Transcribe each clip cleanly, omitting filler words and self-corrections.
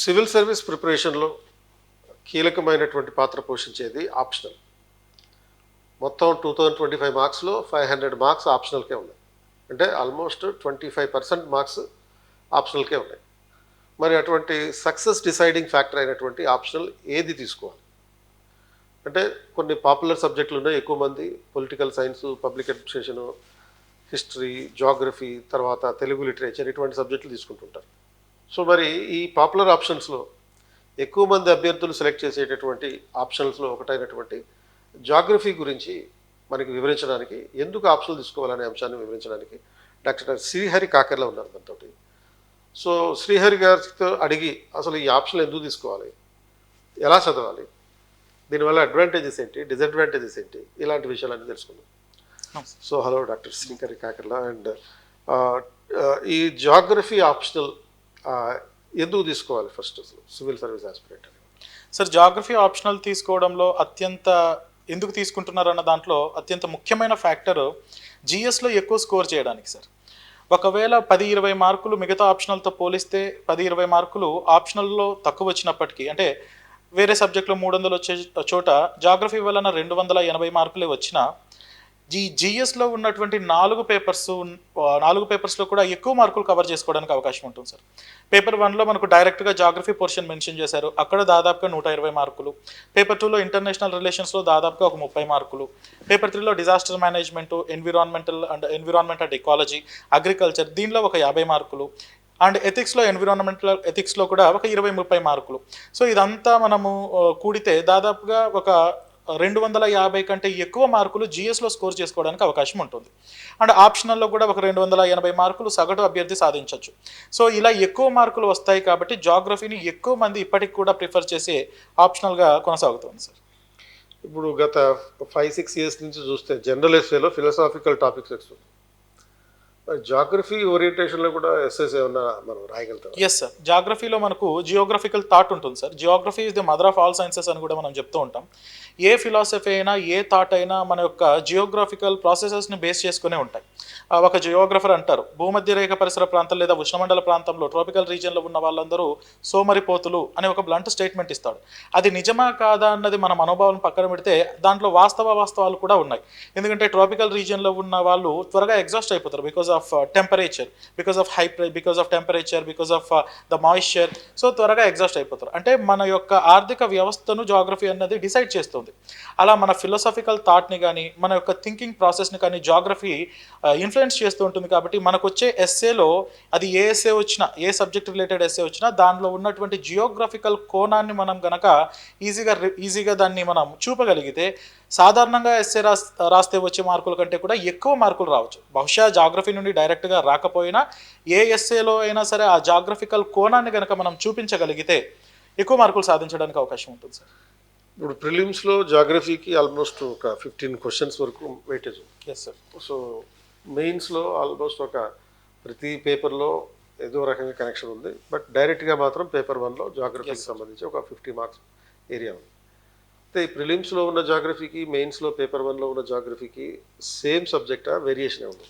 Civil service ప్రిపరేషన్లో కీలకమైనటువంటి పాత్ర పోషించేది ఆప్షనల్. మొత్తం 2025 మార్క్స్లో 500 మార్క్స్ ఆప్షనల్కే ఉన్నాయి. అంటే ఆల్మోస్ట్ 25% మార్క్స్ ఆప్షనల్కే ఉన్నాయి. మరి అటువంటి సక్సెస్ డిసైడింగ్ ఫ్యాక్టర్ అయినటువంటి ఆప్షనల్ ఏది తీసుకోవాలి? అంటే కొన్ని పాపులర్ సబ్జెక్టులు ఉన్నాయి. ఎక్కువ మంది political science, public administration, history, geography, తర్వాత తెలుగు లిటరేచర్ ఇటువంటి సబ్జెక్టులు తీసుకుంటుంటారు. సో మరి ఈ పాపులర్ ఆప్షన్స్లో ఎక్కువ మంది అభ్యర్థులు సెలెక్ట్ చేసేటటువంటి ఆప్షన్స్లో ఒకటైనటువంటి జాగ్రఫీ గురించి మనకి వివరించడానికి, ఎందుకు ఆప్షన్లు తీసుకోవాలనే అంశాన్ని వివరించడానికి డాక్టర్ శ్రీహరి కాకర్ల ఉన్నారు మనతోటి. సో శ్రీహరి గారితో అడిగి అసలు ఈ ఆప్షన్లు ఎందుకు తీసుకోవాలి, ఎలా చదవాలి, దీనివల్ల అడ్వాంటేజెస్ ఏంటి, డిసడ్వాంటేజెస్ ఏంటి, ఇలాంటి విషయాలన్నీ తెలుసుకుందాం. So hello doctor Srihari Kakarla. And ఈ జాగ్రఫీ ఆప్షనల్ ఎందుకు తీసుకోవాలి ఫస్ట్ అసలు civil service aspirant? Sir, geography optional తీసుకోవడంలో ఎందుకు తీసుకుంటున్నారన్న దాంట్లో అత్యంత ముఖ్యమైన ఫ్యాక్టర్ జిఎస్లో ఎక్కువ స్కోర్ చేయడానికి సార్. ఒకవేళ 10-20 మార్కులు మిగతా ఆప్షనల్తో పోలిస్తే 10-20 మార్కులు ఆప్షనల్లో తక్కువ వచ్చినప్పటికీ, అంటే వేరే సబ్జెక్టులో 300 వచ్చే చోట జాగ్రఫీ వలన 280 మార్కులే వచ్చినా జిఎస్లో ఉన్నటువంటి 4 పేపర్స్లో కూడా ఎక్కువ మార్కులు కవర్ చేసుకోవడానికి అవకాశం ఉంటుంది సార్. పేపర్ 1లో మనకు డైరెక్ట్గా జాగ్రఫీ పోర్షన్ మెన్షన్ చేశారు, అక్కడ దాదాపుగా 120 మార్కులు. పేపర్ 2లో ఇంటర్నేషనల్ రిలేషన్స్లో దాదాపుగా ఒక 30 మార్కులు. పేపర్ 3లో disaster management, environment and ecology, agriculture, దీనిలో ఒక 50 మార్కులు. అండ్ ఎథిక్స్లో, ఎన్విరాన్మెంటల్ ఎథిక్స్లో కూడా ఒక 20-30 మార్కులు. సో ఇదంతా మనము కూడితే దాదాపుగా ఒక 250 కంటే ఎక్కువ మార్కులు జిఎస్లో స్కోర్ చేసుకోవడానికి అవకాశం ఉంటుంది. అండ్ ఆప్షనల్లో కూడా ఒక 280 మార్కులు సగటు అభ్యర్థి సాధించవచ్చు. సో ఇలా ఎక్కువ మార్కులు వస్తాయి కాబట్టి జాగ్రఫీని ఎక్కువ మంది ఇప్పటికి కూడా ప్రిఫర్ చేసే ఆప్షనల్గా కొనసాగుతుంది సార్. ఇప్పుడు గత 5-6 ఇయర్స్ నుంచి చూస్తే జనరల్ ఎస్ఏలో ఫిలాసాఫికల్ టాపిక్స్ వస్తుంది. జాగ్రఫీ ఓరియంటేషన్లో కూడా ఎస్ఎస్ ఏమన్నా మనం రాయగలుగుతాం? ఎస్ సార్, జాగ్రఫీలో మనకు జియోగ్రఫికల్ థాట్ ఉంటుంది sir. Geography is the mother of all sciences అని కూడా మనం చెప్తూ ఉంటాం. ఏ ఫిలాసఫీ అయినా, ఏ థాట్ అయినా మన యొక్క జియోగ్రఫికల్ ప్రాసెసెస్ని బేస్ చేసుకునే ఉంటాయి. ఒక జియోగ్రఫర్ అంటారు, భూమధ్య రేఖ పరిసర ప్రాంతం లేదా ఉష్ణమండల ప్రాంతంలో, ట్రాపికల్ రీజియన్లో ఉన్న వాళ్ళందరూ సోమరిపోతులు అనే ఒక బ్లంట్ స్టేట్మెంట్ ఇస్తాడు. అది నిజమా కాదా అన్నది మన మనోభావం పక్కన పెడితే దాంట్లో వాస్తవాలు కూడా ఉన్నాయి. ఎందుకంటే ట్రాపికల్ రీజియన్లో ఉన్న వాళ్ళు త్వరగా ఎగ్జాస్ట్ అయిపోతారు because of temperature, because of temperature, because of the moisture. So త్వరగా ఎగ్జాస్ట్ అయిపోతారు. అంటే మన యొక్క ఆర్థిక వ్యవస్థను జాగ్రఫీ అన్నది డిసైడ్ చేస్తుంది. అలా మన ఫిలాసాఫికల్ థాట్ని కానీ, మన యొక్క థింకింగ్ ప్రాసెస్ని కానీ జాగ్రఫీ ఇన్ఫ్లుయెన్స్ చేస్తూ ఉంటుంది. కాబట్టి మనకు వచ్చే ఎస్సేలో, అది ఏ ఎస్సే వచ్చినా, ఏ సబ్జెక్ట్ రిలేటెడ్ ఎస్సే వచ్చినా, దానిలో ఉన్నటువంటి జియోగ్రఫికల్ కోణాన్ని మనం గనక ఈజీగా దాన్ని మనం చూపగలిగితే సాధారణంగా ఎస్సే రాస్తే వచ్చే మార్కుల కంటే కూడా ఎక్కువ మార్కులు రావచ్చు. బహుశా జాగ్రఫీ నుండి డైరెక్ట్గా రాకపోయినా ఏ ఎస్సేలో అయినా సరే ఆ జాగ్రఫికల్ కోణాన్ని కనుక మనం చూపించగలిగితే ఎక్కువ మార్కులు సాధించడానికి అవకాశం ఉంటుంది సార్. ఇప్పుడు ప్రిలిమ్స్లో జాగ్రఫీకి ఆల్మోస్ట్ ఒక 15 క్వశ్చన్స్ వరకు వెయిటేజ్. Yes sir. సో మెయిన్స్లో ఆల్మోస్ట్ ఒక ప్రతి పేపర్లో ఏదో రకంగా కనెక్షన్ ఉంది. బట్ డైరెక్ట్గా మాత్రం పేపర్ 1లో జాగ్రఫీకి సంబంధించి ఒక 50 మార్క్స్ ఏరియా ఉంది. అయితే ఈ ప్రిలిమ్స్లో ఉన్న జాగ్రఫీకి, మెయిన్స్లో పేపర్ 1లో ఉన్న జాగ్రఫీకి సేమ్ సబ్జెక్టా, వేరియేషన్ ఉంది?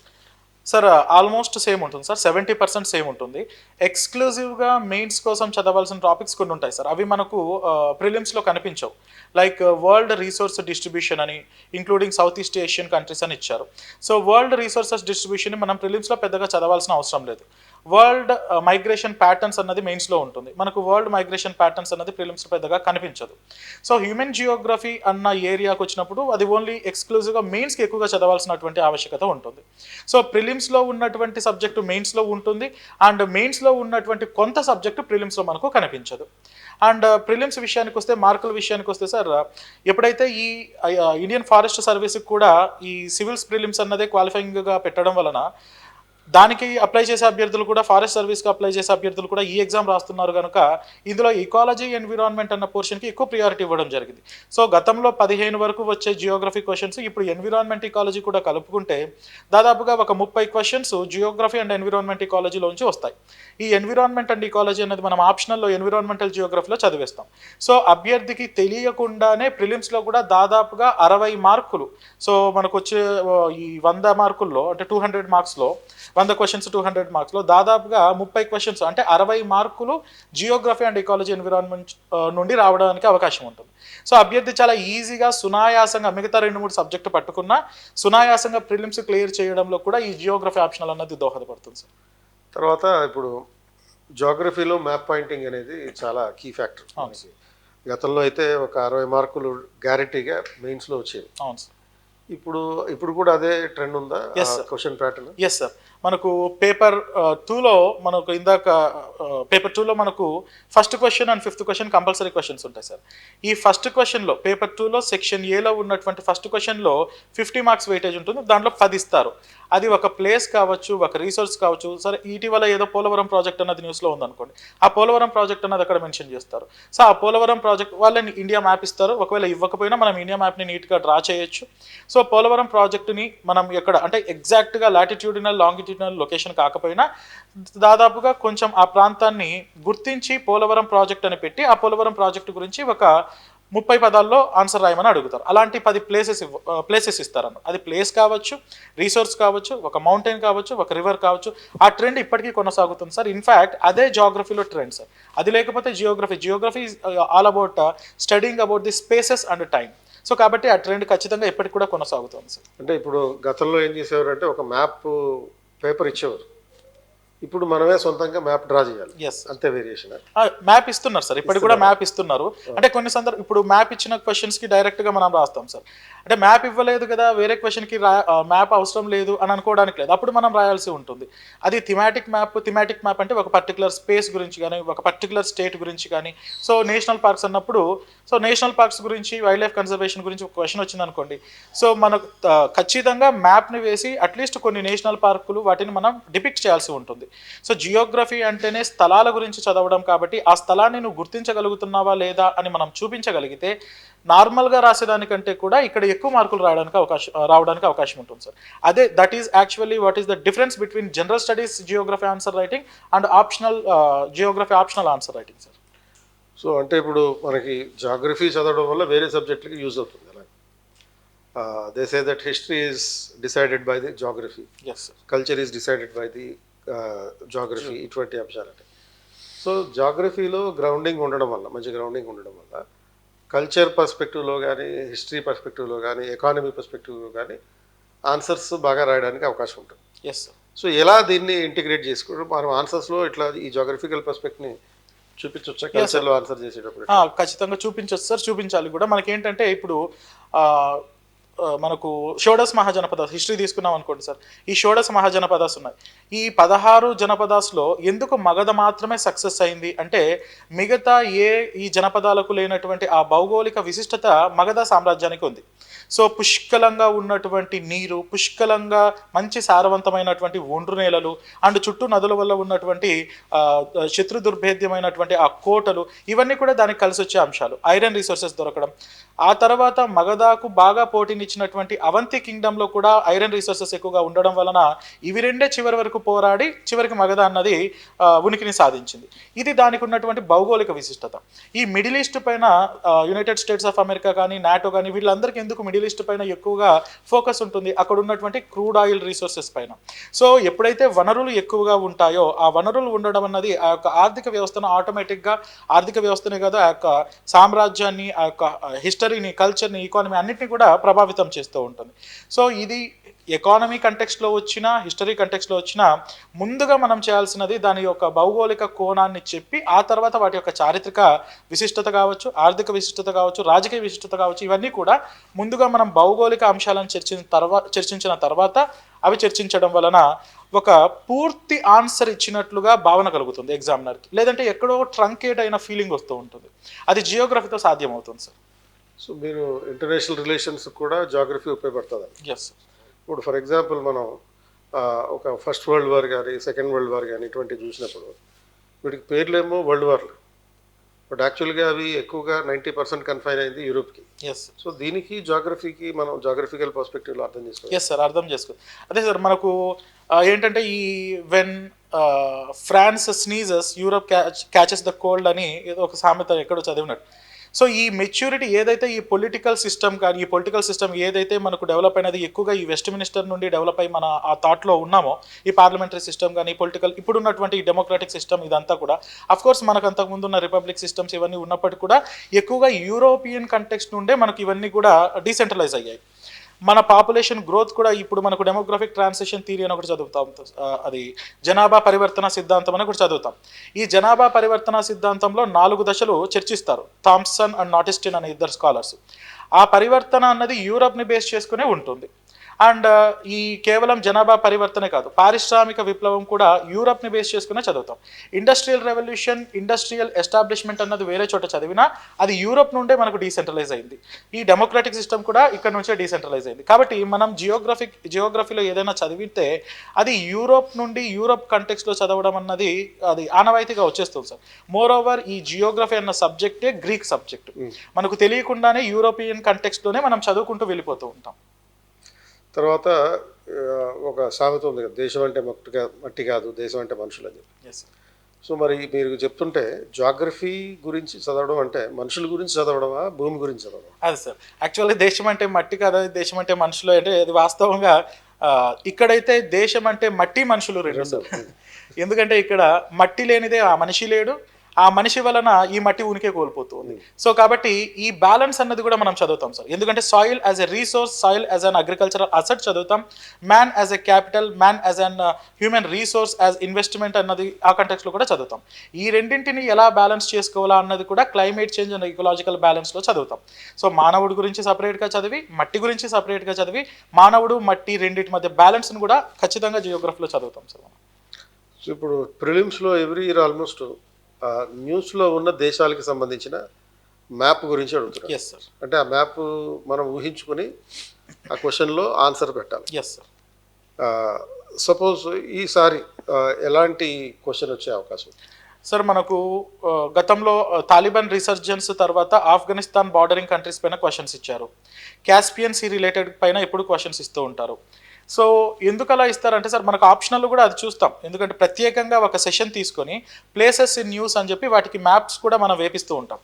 సార్ ఆల్మోస్ట్ సేమ్ ఉంటుంది సార్, 70% సేమ్ ఉంటుంది. ఎక్స్క్లూజివ్గా మెయిన్స్ కోసం చదవాల్సిన టాపిక్స్ కొన్ని ఉంటాయి సార్, అవి మనకు ప్రిలిమ్స్లో కనిపించవు. లైక్ వరల్డ్ రిసోర్స్ డిస్ట్రిబ్యూషన్ అని, including south east Asian countries అని ఇచ్చారు. సో వరల్డ్ రిసోర్సెస్ డిస్ట్రిబ్యూషన్ని మనం ప్రిలిమ్స్లో పెద్దగా చదవాల్సిన అవసరం లేదు. వరల్డ్ మైగ్రేషన్ ప్యాటర్న్స్ అన్నది మెయిన్స్లో ఉంటుంది. మనకు వరల్డ్ మైగ్రేషన్ ప్యాటర్న్స్ అన్నది ప్రిలిమ్స్లో పెద్దగా కనిపించదు. సో హ్యూమన్ జియోగ్రఫీ అన్న ఏరియాకి వచ్చినప్పుడు అది ఓన్లీ ఎక్స్క్లూజివ్గా మెయిన్స్కి ఎక్కువగా చదవాల్సినటువంటి ఆవశ్యకత ఉంటుంది. సో ప్రిలిమ్స్లో ఉన్నటువంటి సబ్జెక్టు మెయిన్స్లో ఉంటుంది, అండ్ మెయిన్స్లో ఉన్నటువంటి కొంత సబ్జెక్టు ప్రిలిమ్స్లో మనకు కనిపించదు. అండ్ ప్రిలిమ్స్ విషయానికి వస్తే, మార్కుల విషయానికి వస్తే సార్, ఎప్పుడైతే ఈ ఇండియన్ ఫారెస్ట్ సర్వీస్కి కూడా ఈ సివిల్స్ ప్రిలిమ్స్ అన్నదే క్వాలిఫైయింగ్గా పెట్టడం వలన దానికి అప్లై చేసే అభ్యర్థులు కూడా, ఫారెస్ట్ సర్వీస్కి అప్లై చేసే అభ్యర్థులు కూడా ఈ ఎగ్జామ్ రాస్తున్నారు కనుక ఇందులో ఇకాలజీ, ఎన్విరాన్మెంట్ అన్న పోర్షన్కి ఎక్కువ ప్రియారిటీ ఇవ్వడం జరిగింది. సో గతంలో 15 వరకు వచ్చే జియోగ్రఫీ క్వశ్చన్స్ ఇప్పుడు ఎన్విరాన్మెంట్, ఇకాలజీ కూడా కలుపుకుంటే దాదాపుగా ఒక 30 క్వశ్చన్స్ జియోగ్రఫీ అండ్ ఎన్విరాన్మెంట్ ఇకాలజీలోంచి వస్తాయి. ఈ ఎన్విరాన్మెంట్ అండ్ ఇకాలజీ అనేది మనం ఆప్షనల్లో ఎన్విరాన్మెంటల్ జియోగ్రఫీలో చదివేస్తాం. సో అభ్యర్థికి తెలియకుండానే ప్రిలిమ్స్లో కూడా దాదాపుగా 60 మార్కులు, సో మనకు వచ్చే ఈ 100 మార్కుల్లో, అంటే 200 మార్క్స్లో 100 క్వశ్చన్స్ 200 మార్క్స్లో దాదాపుగా 30 క్వశ్చన్స్ అంటే 60 మార్కులు జియోగ్రఫీ అండ్ ఎకాలజీ ఎన్విరాన్మెంట్ నుండి రావడానికి అవకాశం ఉంటుంది. సో అభ్యర్థి చాలా ఈజీగా సునాయాసంగా మిగతా 2-3 సబ్జెక్టు పట్టుకున్న సునాయాసంగా ప్రిలిమ్స్ క్లియర్ చేయడంలో కూడా ఈ జియోగ్రఫీ ఆప్షనల్ అన్నది దోహదపడుతుంది సార్. తర్వాత ఇప్పుడు జాగ్రఫీలో మ్యాప్ పాయింటింగ్ అనేది చాలా కీ ఫ్యాక్టర్. గతంలో అయితే ఒక 60 మార్కులు గ్యారెంటీగా మెయిన్స్లో వచ్చేవి. అవును సార్. ఇప్పుడు కూడా అదే ట్రెండ్ ఉందా క్వశ్చన్ ప్యాటర్న్? Yes sir. మనకు పేపర్ 2లో మనకు ఇందాక పేపర్ 2లో మనకు first question and 5th question compulsory questions ఉంటాయి సార్. ఈ ఫస్ట్ క్వశ్చన్లో పేపర్ 2లో సెక్షన్ ఏలో ఉన్నటువంటి ఫస్ట్ క్వశ్చన్లో 50 మార్క్స్ వెయిటేజ్ ఉంటుంది. దాంట్లో 10 ఇస్తారు. అది ఒక ప్లేస్ కావచ్చు, ఒక రీసోర్స్ కావచ్చు. సరే ఇటీవల ఏదో పోలవరం ప్రాజెక్ట్ అన్నది న్యూస్లో ఉందనుకోండి, ఆ పోలవరం ప్రాజెక్ట్ అన్నది అక్కడ మెన్షన్ చేస్తారు. సో ఆ పోలవరం ప్రాజెక్ట్ వాళ్ళని ఇండియా మ్యాప్ ఇస్తారు. ఒకవేళ ఇవ్వకపోయినా మనం ఇండియా మ్యాప్ని నీట్గా డ్రా చేయొచ్చు. సో పోలవరం ప్రాజెక్టుని మనం ఎక్కడ అంటే ఎగ్జాక్ట్గా లాటిట్యూడినల్ లాంగిట్యూడినల్ లొకేషన్ కాకపోయినా దాదాపుగా కొంచెం ఆ ప్రాంతాన్ని గుర్తించి పోలవరం ప్రాజెక్ట్ అని పెట్టి ఆ పోలవరం ప్రాజెక్టు గురించి ఒక 30 పదాల్లో ఆన్సర్ రాయమని అడుగుతారు. అలాంటి 10 ప్లేసెస్ ఇస్తారన్నమాట. అది ప్లేస్ కావచ్చు, రీసోర్స్ కావచ్చు, ఒక మౌంటైన్ కావచ్చు, ఒక రివర్ కావచ్చు. ఆ ట్రెండ్ ఇప్పటికీ కొనసాగుతుంది సార్. ఇన్ఫ్యాక్ట్ అదే జాగ్రఫీలో ట్రెండ్ సార్. అది లేకపోతే Geography all about studying about the spaces and time. So కాబట్టి ఆ ట్రెండ్ ఖచ్చితంగా ఇప్పటికి కూడా కొనసాగుతుంది సార్. అంటే ఇప్పుడు గతంలో ఏం చేసేవారు అంటే ఒక మ్యాప్ పేపర్ ఇచ్చేవారు, ఇప్పుడు మనమే సొంతంగా మ్యాప్ డ్రా చేయాలి. ఎస్, అంతే వేరియేషన్. మ్యాప్ ఇస్తున్నారు సార్, ఇప్పటికి కూడా మ్యాప్ ఇస్తున్నారు. అంటే కొన్ని సందర్భం ఇప్పుడు మ్యాప్ ఇచ్చిన క్వశ్చన్స్కి డైరెక్ట్గా మనం రాస్తాం సార్. అంటే మ్యాప్ ఇవ్వలేదు కదా, వేరే క్వశ్చన్కి మ్యాప్ అవసరం లేదు అని అనుకోవడానికి లేదు, అప్పుడు మనం రాయాల్సి ఉంటుంది. అది థిమాటిక్ మ్యాప్ అంటే ఒక పర్టికులర్ స్పేస్ గురించి కానీ, ఒక పర్టికులర్ స్టేట్ గురించి కానీ. సో నేషనల్ పార్క్స్ అన్నప్పుడు నేషనల్ పార్క్స్ గురించి, వైల్డ్ లైఫ్ కన్జర్వేషన్ గురించి ఒక క్వశ్చన్ వచ్చింది అనుకోండి. సో మనకు ఖచ్చితంగా మ్యాప్ని వేసి అట్లీస్ట్ కొన్ని నేషనల్ పార్కులు వాటిని మనం డిపిక్ట్ చేయాల్సి ఉంటుంది. సో జియోగ్రఫీ అంటేనే స్థలాల గురించి చదవడం కాబట్టి ఆ స్థలాన్ని నువ్వు గుర్తించగలుగుతున్నావా లేదా అని మనం చూపించగలిగితే నార్మల్గా రాసేదానికంటే కూడా ఇక్కడ ఎక్కువ మార్కులు రావడానికి అవకాశం ఉంటుంది సార్. అదే that is actually what is the difference between general studies Geography answer writing and optional Geography optional answer writing sir. So అంటే ఇప్పుడు మనకి జాగ్రఫీ చదవడం వల్ల వేరే సబ్జెక్టులకి యూజ్ అవుతుంది. They say that history is decided by the geography, culture is decided by the geography, ఇటువంటి అంశాలంటే. So జాగ్రఫీలో grounding ఉండడం వల్ల, మంచి గ్రౌండింగ్ ఉండడం వల్ల కల్చర్ పర్స్పెక్టివ్లో కానీ, హిస్టరీ పర్స్పెక్టివ్లో కానీ, ఎకానమీ పర్స్పెక్టివ్లో కానీ ఆన్సర్స్ బాగా రాయడానికి అవకాశం ఉంటుంది. Yes sir. సో ఎలా దీన్ని ఇంటిగ్రేట్ చేసుకోవడం, మనం ఆన్సర్స్లో ఇట్లా ఈ జాగ్రఫికల్ పర్స్పెక్ట్ని చూపించవచ్చా కల్చర్లో ఆన్సర్ చేసేటప్పుడు? ఖచ్చితంగా చూపించవచ్చు సార్, చూపించాలి కూడా. మనకేంటంటే ఇప్పుడు మనకు షోడశ మహాజనపదాస్ హిస్టరీ తీసుకున్నాం అనుకోండి సార్. ఈ షోడశ మహాజనపదాస్ ఉన్నాయి. ఈ 16 జనపదాస్లో ఎందుకు మగధ మాత్రమే సక్సెస్ అయింది అంటే మిగతా ఈ జనపదాలకు లేనటువంటి ఆ భౌగోళిక విశిష్టత మగధ సామ్రాజ్యానికి ఉంది. సో పుష్కలంగా ఉన్నటువంటి నీరు, పుష్కలంగా మంచి సారవంతమైనటువంటి ఒండ్రు నేలలు అండ్ చుట్టూ నదుల వల్ల ఉన్నటువంటి శత్రు దుర్భేద్యమైనటువంటి ఆ కోటలు, ఇవన్నీ కూడా దానికి కలిసి వచ్చే అంశాలు. ఐరన్ రిసోర్సెస్ దొరకడం, ఆ తర్వాత మగధకు బాగా పోటీనిచ్చినటువంటి అవంతి కింగ్డమ్లో కూడా ఐరన్ రిసోర్సెస్ ఎక్కువగా ఉండడం వలన ఇవి రెండే చివరి వరకు పోరాడి చివరికి మగధ అన్నది ఉనికిని సాధించింది. ఇది దానికి ఉన్నటువంటి భౌగోళిక విశిష్టత. ఈ మిడిల్ ఈస్ట్ పైన యునైటెడ్ స్టేట్స్ ఆఫ్ అమెరికా కానీ, నాటో కానీ, వీళ్ళందరికీ ఎందుకు మిడిల్ ఈస్ట్ పైన ఎక్కువగా ఫోకస్ ఉంటుంది? అక్కడ ఉన్నటువంటి క్రూడ్ ఆయిల్ రిసోర్సెస్ పైన. సో ఎప్పుడైతే వనరులు ఎక్కువగా ఉంటాయో ఆ వనరులు ఉండడం అన్నది ఆ యొక్క ఆర్థిక వ్యవస్థను ఆటోమేటిక్గా, ఆర్థిక వ్యవస్థనే కాదు ఆ యొక్క సామ్రాజ్యాన్ని, ఆ యొక్క హిస్టరీని, కల్చర్ని, ఈకానమీ అన్నింటినీ కూడా ప్రభావితం చేస్తూ ఉంటుంది. సో ఇది ఎకానమీ కంటెక్స్ట్లో వచ్చినా, హిస్టరీ కంటెక్స్ట్లో వచ్చినా ముందుగా మనం చేయాల్సినది దాని యొక్క భౌగోళిక కోణాన్ని చెప్పి ఆ తర్వాత వాటి యొక్క చారిత్రక విశిష్టత కావచ్చు, ఆర్థిక విశిష్టత కావచ్చు, రాజకీయ విశిష్టత కావచ్చు, ఇవన్నీ కూడా ముందుగా మనం భౌగోళిక అంశాలను చర్చించిన తర్వాత అవి చర్చించడం వలన ఒక పూర్తి ఆన్సర్ ఇచ్చినట్లుగా భావన కలుగుతుంది ఎగ్జామినర్కి. లేదంటే ఎక్కడో ట్రంకేట్ అయిన ఫీలింగ్ వస్తూ ఉంటుంది. అది జియోగ్రఫీతో సాధ్యమవుతుంది సార్. సో మీరు ఇంటర్నేషనల్ రిలేషన్స్ కూడా జాగ్రఫీ ఉపయోగపడుతుంది. ఎస్. ఇప్పుడు ఫర్ ఎగ్జాంపుల్ మనం ఒక ఫస్ట్ వరల్డ్ వార్ కానీ, సెకండ్ వరల్డ్ వార్ కానీ ఇటువంటివి చూసినప్పుడు వీటికి పేర్లేమో వరల్డ్ వార్లు, బట్ యాక్చువల్గా అవి ఎక్కువగా 90% కన్ఫైన్ అయింది యూరోప్కి. ఎస్. సో దీనికి జాగ్రఫీకి మనం జాగ్రఫికల్ పర్స్పెక్టివ్లో అర్థం చేసుకోవాలి. ఎస్ సార్, అర్థం చేసుకో. అదే సార్, మనకు ఏంటంటే ఈ when France sneezes Europe catches the cold అని ఏదో ఒక సామెత ఎక్కడో చదివినట్టు. సో ఈ మెచ్యూరిటీ ఏదైతే ఈ పొలిటికల్ సిస్టమ్ కానీ ఈ పొలిటికల్ సిస్టమ్ ఏదైతే మనకు డెవలప్ అయినది ఎక్కువగా ఈ వెస్ట్ మినిస్టర్ నుండి డెవలప్ అయి మన ఆ థాట్లో ఉన్నామో, ఈ పార్లమెంటరీ సిస్టమ్ కానీ పొలిటికల్ ఇప్పుడు ఉన్నటువంటి ఈ డెమోక్రాటిక్ సిస్టమ్ ఇదంతా కూడా కోర్స్ మనకు అంతకుముందు ఉన్న రిపబ్లిక్ సిస్టమ్స్ ఇవన్నీ ఉన్నప్పటికీ కూడా ఎక్కువగా యూరోపియన్ కంటెక్స్ట్ నుండే మనకు ఇవన్నీ కూడా డీసెంట్రలైజ్ అయ్యాయి. మన పాపులేషన్ గ్రోత్ కూడా ఇప్పుడు మనకు డెమోగ్రఫిక్ ట్రాన్సిషన్ థియరీ అని ఒకటి చదువుతాం, అది జనాభా పరివర్తన సిద్ధాంతం అని ఒకటి చదువుతాం. ఈ జనాభా పరివర్తన సిద్ధాంతంలో 4 దశలు చర్చిస్తారు థామ్సన్ అండ్ నాటిస్టిన్ అనే ఇద్దరు స్కాలర్స్. ఆ పరివర్తన అన్నది యూరప్ని బేస్ చేసుకునే ఉంటుంది. అండ్ ఈ కేవలం జనాభా పరివర్తనే కాదు, పారిశ్రామిక విప్లవం కూడా యూరప్ని బేస్ చేసుకునే చదువుతాం. ఇండస్ట్రియల్ రెవల్యూషన్, ఇండస్ట్రియల్ ఎస్టాబ్లిష్మెంట్ అన్నది వేరే చోట చదివినా అది యూరప్ నుండే మనకు డీసెంట్రలైజ్ అయింది. ఈ డెమోక్రాటిక్ సిస్టమ్ కూడా ఇక్కడ నుంచే డీసెంట్రలైజ్ అయింది. కాబట్టి మనం జియోగ్రఫీలో ఏదైనా చదివితే అది యూరోప్ నుండి యూరోప్ కంటెక్స్లో చదవడం అన్నది అది ఆనవాయితీగా వచ్చేస్తుంది సార్. మోర్ ఓవర్ ఈ జియోగ్రఫీ అన్న సబ్జెక్టే గ్రీక్ సబ్జెక్ట్. మనకు తెలియకుండానే యూరోపియన్ కంటెక్స్లోనే మనం చదువుకుంటూ వెళ్ళిపోతూ ఉంటాం. తర్వాత ఒక సామెత ఉంది కదా, దేశం అంటే మట్టి కాదు, దేశం అంటే మనుషులు అని చెప్పి. సో మరి మీరు చెప్తుంటే జాగ్రఫీ గురించి చదవడం అంటే మనుషుల గురించి చదవడమా, భూమి గురించి చదవడం? అది సార్, యాక్చువల్గా దేశం అంటే మట్టి కాదు, దేశం అంటే మనుషులు అంటే అది వాస్తవంగా ఇక్కడైతే దేశం అంటే మట్టి మనుషులు రెండు సార్. ఎందుకంటే ఇక్కడ మట్టి లేనిదే ఆ మనిషి లేడు, ఆ మనిషి వలన ఈ మట్టి ఉనికి కోల్పోతుంది. సో కాబట్టి ఈ బ్యాలెన్స్ అన్నది కూడా మనం చదువుతాం సార్. ఎందుకంటే soil as a resource, soil as an agricultural asset చదువుతాం, man as a capital, man as an human resource, as investment అన్నది ఆ కంటెక్స్లో కూడా చదువుతాం. ఈ రెండింటిని ఎలా బ్యాలెన్స్ చేసుకోవాలా అన్నది కూడా క్లైమేట్ చేంజ్ అండ్ ఇకలాజికల్ బ్యాలెన్స్లో చదువుతాం. సో మానవుడి గురించి సపరేట్గా చదివి, మట్టి గురించి సపరేట్గా చదివి, మానవుడు మట్టి రెండింటి మధ్య బ్యాలెన్స్ని కూడా ఖచ్చితంగా జియోగ్రఫీలో చదువుతాం సార్. సో ఇప్పుడు ప్రిలిమ్స్లో ఎవ్రీ ఇయర్ ఆల్మోస్ట్ న్యూస్లో ఉన్న దేశాలకు సంబంధించిన మ్యాప్ గురించి అడుగుతున్నారు. Yes sir. అంటే ఆ మ్యాప్ మనం ఊహించుకొని ఆ క్వశ్చన్లో ఆన్సర్ పెట్టాలి. Yes sir. సపోజ్ ఈసారి ఎలాంటి క్వశ్చన్ వచ్చే అవకాశం? సార్ మనకు గతంలో తాలిబాన్ రిసర్జెన్స్ తర్వాత ఆఫ్ఘనిస్తాన్ బార్డరింగ్ కంట్రీస్ పైన క్వశ్చన్స్ ఇచ్చారు. క్యాస్పియన్ సీ రిలేటెడ్ పైన ఎప్పుడు క్వశ్చన్స్ ఇస్తూ ఉంటారు. సో ఎందుకు అలా ఇస్తారంటే సార్ మనకు ఆప్షనల్ కూడా అది చూస్తాం. ఎందుకంటే ప్రత్యేకంగా ఒక సెషన్ తీసుకొని ప్లేసెస్ ఇన్ న్యూస్ అని చెప్పి వాటికి మ్యాప్స్ కూడా మనం వేపిస్తూ ఉంటాం.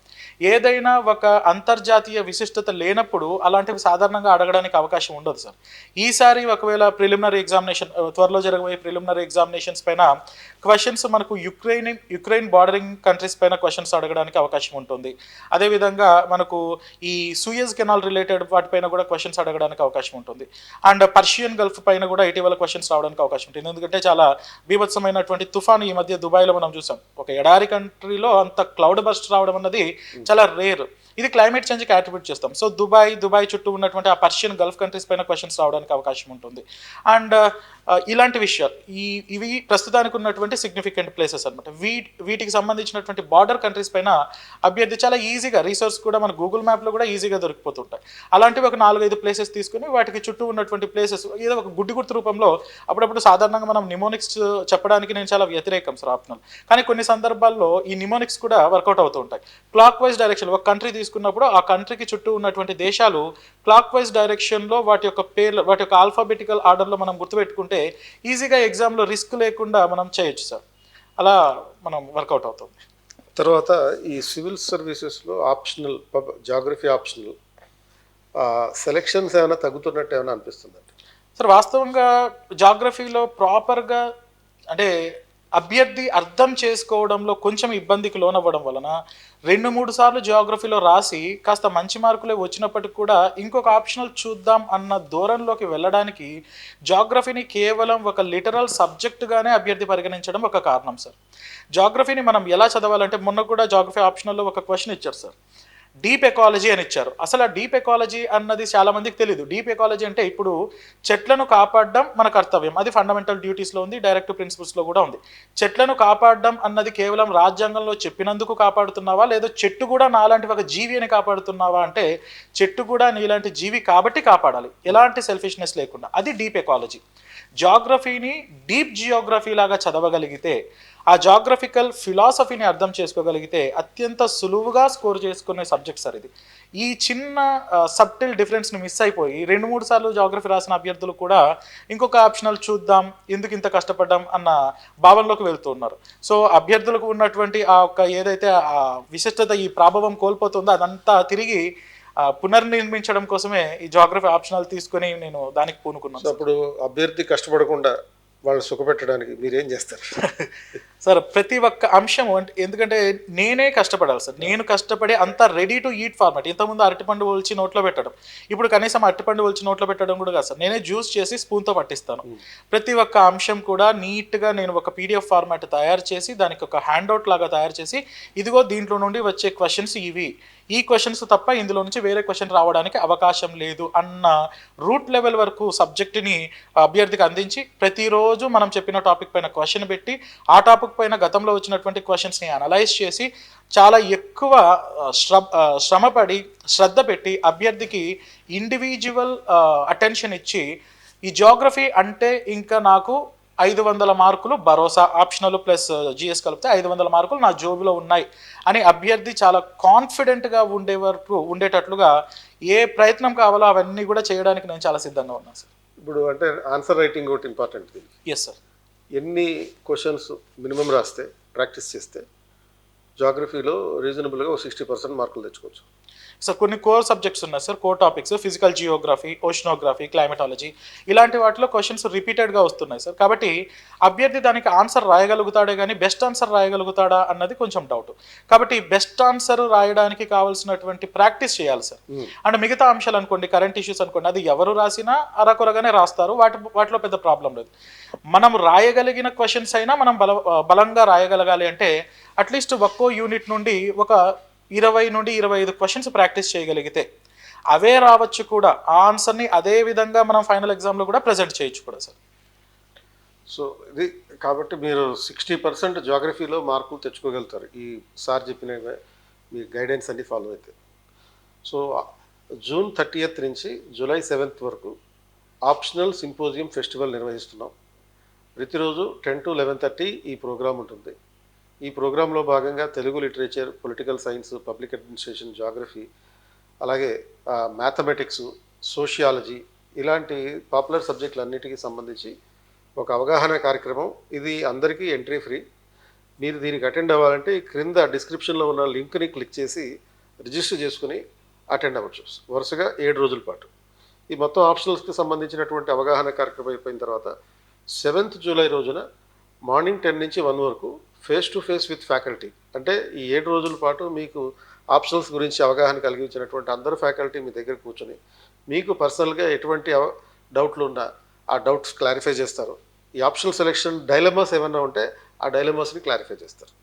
ఏదైనా ఒక అంతర్జాతీయ విశిష్టత లేనప్పుడు అలాంటివి సాధారణంగా అడగడానికి అవకాశం ఉండదు సార్. ఈసారి ఒకవేళ ప్రిలిమినరీ ఎగ్జామినేషన్, త్వరలో జరగబోయే ప్రిలిమినరీ ఎగ్జామినేషన్స్ పైన క్వశ్చన్స్ మనకు యుక్రెయిన్ బార్డరింగ్ కంట్రీస్ పైన క్వశ్చన్స్ అడగడానికి అవకాశం ఉంటుంది. అదేవిధంగా మనకు ఈ సూయజ్ కెనాల్ రిలేటెడ్ వాటిపైన కూడా క్వశ్చన్స్ అడగడానికి అవకాశం ఉంటుంది. అండ్ పర్షియన్ గల్ఫ్ పైన కూడా ఇటీవల క్వశ్చన్స్ రావడానికి అవకాశం ఉంటుంది. ఎందుకంటే చాలా బీభత్సమైనటువంటి తుఫాను ఈ మధ్య దుబాయ్లో మనం చూసాం. ఒక ఎడారి కంట్రీలో అంత క్లౌడ్ బస్ట్ రావడం అన్నది చాలా రేర్. ఇది క్లైమేట్ చేంజ్కి అట్రిబ్యూట్ చేస్తాం. సో దుబాయ్ చుట్టూ ఉన్నటువంటి ఆ పర్షియన్ గల్ఫ్ కంట్రీస్ పైన క్వశ్చన్స్ రావడానికి అవకాశం ఉంటుంది. అండ్ ఇలాంటి విషయాలు ఇవి ప్రస్తుతానికి ఉన్నటువంటి సిగ్నిఫికెంట్ ప్లేసెస్ అనమాట. వీటికి సంబంధించినటువంటి బార్డర్ కంట్రీస్ పైన అభ్యర్థి చాలా ఈజీగా రీసోర్స్ కూడా మన గూగుల్ మ్యాప్లో కూడా ఈజీగా దొరికిపోతుంటాయి. అలాంటివి ఒక 4-5 ప్లేసెస్ తీసుకుని వాటికి చుట్టూ ఉన్నటువంటి ప్లేసెస్ ఏదో ఒక గుడ్డి గుర్తు రూపంలో అప్పుడప్పుడు సాధారణంగా మనం నిమోనిక్స్ చెప్పడానికి నేను చాలా వ్యతిరేకం సార్ ఆప్షనల్. కానీ కొన్ని సందర్భాల్లో ఈ నిమోనిక్స్ కూడా వర్కౌట్ అవుతూ ఉంటాయి. క్లాక్ వైజ్ డైరెక్షన్ ఒక కంట్రీ తీసుకున్నప్పుడు ఆ కంట్రీకి చుట్టూ ఉన్నటువంటి దేశాలు క్లాక్ వైజ్ డైరెక్షన్లో వాటి యొక్క పేర్లు, వాటి యొక్క ఆల్ఫాబెటికల్ ఆర్డర్లో మనం గుర్తుపెట్టుకుంటే ఈజీగా ఎగ్జామ్లో రిస్క్ లేకుండా మనం చేయొచ్చు సార్. అలా మనం వర్కౌట్ అవుతుంది. తర్వాత ఈ సివిల్ సర్వీసెస్లో ఆప్షనల్ జాగ్రఫీ ఆప్షనల్ సెలెక్షన్స్ ఏమైనా తగ్గుతున్నట్టు ఏమైనా అనిపిస్తుందండి సార్? వాస్తవంగా జాగ్రఫీలో ప్రాపర్గా అంటే అభ్యర్థి అర్థం చేసుకోవడంలో కొంచెం ఇబ్బందికి లోనవ్వడం వలన 2-3 సార్లు జియోగ్రఫీలో రాసి కాస్త మంచి మార్కులే వచ్చినప్పటికి కూడా ఇంకొక ఆప్షనల్ చూద్దాం అన్న ధోరణిలోకి వెళ్ళడానికి జాగ్రఫీని కేవలం ఒక లిటరల్ సబ్జెక్టుగానే అభ్యర్థి పరిగణించడం ఒక కారణం సార్. జాగ్రఫీని మనం ఎలా చదవాలంటే మొన్న కూడా జాగ్రఫీ ఆప్షనల్లో ఒక క్వశ్చన్ ఇచ్చారు సార్, డీప్ ఎకాలజీ అని ఇచ్చారు. అసలు ఆ డీప్ ఎకాలజీ అన్నది చాలా మందికి తెలియదు. డీప్ ఎకాలజీ అంటే ఇప్పుడు చెట్లను కాపాడడం మన కర్తవ్యం, అది ఫండమెంటల్ డ్యూటీస్లో ఉంది, డైరెక్ట్ ప్రిన్సిపల్స్లో కూడా ఉంది. చెట్లను కాపాడడం అన్నది కేవలం రాజ్యాంగంలో చెప్పినందుకు కాపాడుతున్నావా, లేదా చెట్టు కూడా నాలాంటి ఒక జీవి అని కాపాడుతున్నావా అంటే చెట్టు కూడా నీలాంటి జీవి కాబట్టి కాపాడాలి, ఎలాంటి సెల్ఫిష్నెస్ లేకుండా. అది డీప్ ఎకాలజీ. జాగ్రఫీని డీప్ జియోగ్రఫీ లాగా చదవగలిగితే ఆ జాగ్రఫికల్ ఫిలాసఫీని అర్థం చేసుకోగలిగితే అత్యంత సులువుగా స్కోర్ చేసుకునే సబ్జెక్ట్ సార్ ఇది. ఈ చిన్న సబ్టిల్ డిఫరెన్స్ని మిస్ అయిపోయి 2-3 సార్లు జాగ్రఫీ రాసిన అభ్యర్థులు కూడా ఇంకొక ఆప్షనల్ చూద్దాం, ఎందుకు ఇంత కష్టపడ్డాం అన్న భావనలోకి వెళ్తూ ఉన్నారు. సో అభ్యర్థులకు ఉన్నటువంటి ఆ ఒక్క ఏదైతే ఆ విశిష్టత, ఈ ప్రాభవం కోల్పోతుందో అదంతా తిరిగి పునర్నిర్మించడం కోసమే ఈ జాగ్రఫీ ఆప్షనల్ తీసుకొని నేను దానికి పూనుకున్నాను. సో అప్పుడు అభ్యర్థి కష్టపడకుండా వాళ్ళు సుఖపెట్టడానికి మీరేం చేస్తారు? సార్ ప్రతి ఒక్క అంశం అంటే, ఎందుకంటే నేనే కష్టపడాలి సార్. నేను కష్టపడి అంతా రెడీ టు ఈట్ ఫార్మాట్. ఇంతకుముందు అరటిపండు ఒలిచి నోట్లో పెట్టడం, ఇప్పుడు కనీసం అరటిపండు ఒలిచి నోట్లో పెట్టడం కూడా కాదు సార్, నేనే జ్యూస్ చేసి స్పూన్తో పట్టిస్తాను. ప్రతి ఒక్క అంశం కూడా నీట్గా నేను ఒక పీడిఎఫ్ ఫార్మాట్ తయారు చేసి దానికి ఒక హ్యాండ్అవుట్ లాగా తయారు చేసి, ఇదిగో దీంట్లో నుండి వచ్చే క్వశ్చన్స్ ఇవి, ఈ క్వశ్చన్స్ తప్ప ఇందులో నుంచి వేరే క్వశ్చన్ రావడానికి అవకాశం లేదు అన్న రూట్ లెవెల్ వరకు సబ్జెక్ట్ని అభ్యర్థికి అందించి, ప్రతిరోజు మనం చెప్పిన టాపిక్ పైన క్వశ్చన్ పెట్టి, ఆ టాపిక్ పైన గతంలో వచ్చినటువంటి క్వశ్చన్స్ని అనలైజ్ చేసి, చాలా ఎక్కువ శ్రమపడి శ్రద్ధ పెట్టి అభ్యర్థికి ఇండివిజువల్ అటెన్షన్ ఇచ్చి, ఈ జియోగ్రఫీ అంటే ఇంకా నాకు 500 మార్కులు భరోసా, ఆప్షనల్ ప్లస్ జిఎస్ కలిపితే 500 మార్కులు నా జోబులో ఉన్నాయి అని అభ్యర్థి చాలా కాన్ఫిడెంట్గా ఉండే వరకు ఉండేటట్లుగా ఏ ప్రయత్నం కావాలో అవన్నీ కూడా చేయడానికి నేను చాలా సిద్ధంగా ఉన్నాను సార్. ఇప్పుడు అంటే ఆన్సర్ రైటింగ్ ఒకటి ఇంపార్టెంట్. Yes sir. ఎన్ని క్వశ్చన్స్ మినిమం రాస్తే, ప్రాక్టీస్ చేస్తే జాగ్రఫీలో రీజనబుల్గా 60% మార్కులు తెచ్చుకోవచ్చు? సార్ కొన్ని కోర్ సబ్జెక్ట్స్ ఉన్నాయి sir, core topics, physical geography, oceanography, climatology, ఇలాంటి వాటిలో క్వశ్చన్స్ రిపీటెడ్గా వస్తున్నాయి సార్. కాబట్టి అభ్యర్థి దానికి ఆన్సర్ రాయగలుగుతాడే కానీ బెస్ట్ ఆన్సర్ రాయగలుగుతాడా అన్నది కొంచెం డౌట్. కాబట్టి బెస్ట్ ఆన్సర్ రాయడానికి కావాల్సినటువంటి ప్రాక్టీస్ చేయాలి సార్. అండ్ మిగతా అంశాలు అనుకోండి, కరెంట్ ఇష్యూస్ అనుకోండి, అది ఎవరు రాసినా అరకొరగానే రాస్తారు, వాటిలో పెద్ద ప్రాబ్లం లేదు. మనం రాయగలిగిన క్వశ్చన్స్ అయినా మనం బలంగా రాయగలగాలి అంటే అట్లీస్ట్ ఒక్కో యూనిట్ నుండి ఒక 20 నుండి 25 క్వశ్చన్స్ ప్రాక్టీస్ చేయగలిగితే అవే రావచ్చు కూడా. ఆ ఆన్సర్ని అదే విధంగా మనం ఫైనల్ ఎగ్జామ్లో కూడా ప్రజెంట్ చేయొచ్చు కూడా సార్. సో ఇది కాబట్టి మీరు 60% జాగ్రఫీలో మార్కులు తెచ్చుకోగలుగుతారు ఈ సార్ చెప్పిన మీ గైడెన్స్ అన్ని ఫాలో అయితే. సో June 30th నుంచి July 7th వరకు ఆప్షనల్ సింపోజియం ఫెస్టివల్ నిర్వహిస్తున్నాం. ప్రతిరోజు 10 to 11:30 ఈ ప్రోగ్రాం ఉంటుంది. ఈ ప్రోగ్రాంలో భాగంగా Telugu literature, political science, public administration, geography, అలాగే మ్యాథమెటిక్స్, సోషియాలజీ ఇలాంటి పాపులర్ సబ్జెక్టులన్నిటికీ సంబంధించి ఒక అవగాహన కార్యక్రమం. ఇది అందరికీ ఎంట్రీ ఫ్రీ. మీరు దీనికి అటెండ్ అవ్వాలంటే క్రింద డిస్క్రిప్షన్లో ఉన్న లింక్ని క్లిక్ చేసి రిజిస్టర్ చేసుకుని అటెండ్ అవ్వచ్చు వరుసగా 7 రోజుల పాటు. ఈ మొత్తం ఆప్షనల్స్కి సంబంధించినటువంటి అవగాహన కార్యక్రమం అయిపోయిన తర్వాత 7th July రోజున మార్నింగ్ 10 నుంచి 1 వరకు face to face with faculty, అంటే ఈ 7 రోజుల పాటు మీకు ఆప్షనల్స్ గురించి అవగాహన కలిగించినటువంటి అందరు ఫ్యాకల్టీ మీ దగ్గర కూర్చొని మీకు పర్సనల్గా ఎటువంటి డౌట్లు ఉన్నా ఆ డౌట్స్ క్లారిఫై చేస్తారు. ఈ ఆప్షనల్ సెలెక్షన్ డైలమాస్ ఏమన్నా ఉంటే ఆ డైలమాస్ని క్లారిఫై చేస్తారు.